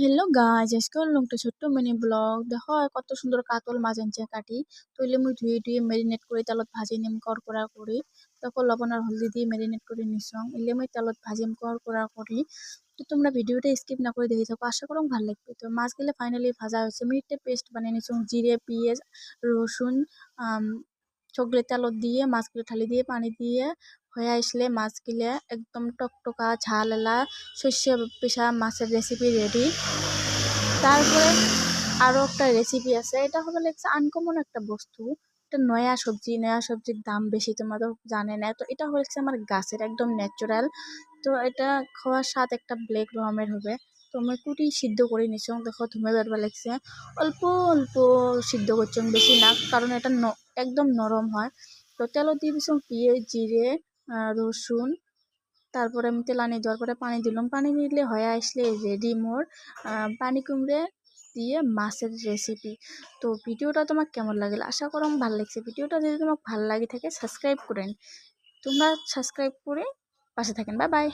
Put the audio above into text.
Hello guys, আজকে হলো একটা ছোট্ট মিনি ব্লগ। দেখো কত সুন্দর কাতল মাছ আনছে কাটি। তো এলে মুই ধুয়ে ধুয়ে ম্যারিনেট করে তেলত ভাজি নিম করকরা করি। তারপর লবণ আর হলদি দিয়ে ম্যারিনেট করে নিছং। এলে মুই তেলত ভাজিম করকরা করি। তো তোমরা ভিডিওটা স্কিপ না করে দেখে থাকো, আশা করো ভালো লাগবে। তো মাছগুলো ফাইনালি ভাজা হয়েছে, মুই একটা পেস্ট বানিয়ে নিছং। জিরে, পেঁয়াজ, রসুন, আম চকলে তেলত দিয়ে মাছগুলো ঢালি দিয়ে পানি দিয়ে হয়ে আসলে মাছগুলো একদম টকটকা ঝাল সর্ষে পিষা মাছের রেসিপি রেডি। তারপরে আরো একটা রেসিপি আছে, এটা হলো লাগছে আনকমন একটা বস্তু। এটা নয়া সবজির দাম বেশি, তোমরা তো জানে না। তো এটা হচ্ছে আমার গাছের একদম ন্যাচারাল। তো এটা খাওয়ার স্বাদ একটা ব্লেক রকমের হবে। তো আমি কুটি সিদ্ধ করে নিছি, দেখো ধুমে বেরবা লাগছে। অল্প অল্প সিদ্ধ করছি, বেশি না, কারণ এটা একদম নরম হয়। তো তেল দিয়ে দিছি পেঁয়াজ, জিরে, রসুন। তারপরে আমি তেলানি দেওয়ার পরে পানি দিলাম, পানি দিলে হয়ে আসলে রেডি মোর পানি কুমড়ে দিয়ে মাছের রেসিপি। তো ভিডিওটা তোমার কেমন লাগলো, আশা করো ভালো লাগছে। ভিডিওটা যদি তোমার ভালো লাগে থাকে সাবস্ক্রাইব করেন, তোমরা সাবস্ক্রাইব করে পাশে থাকেন। Bye bye.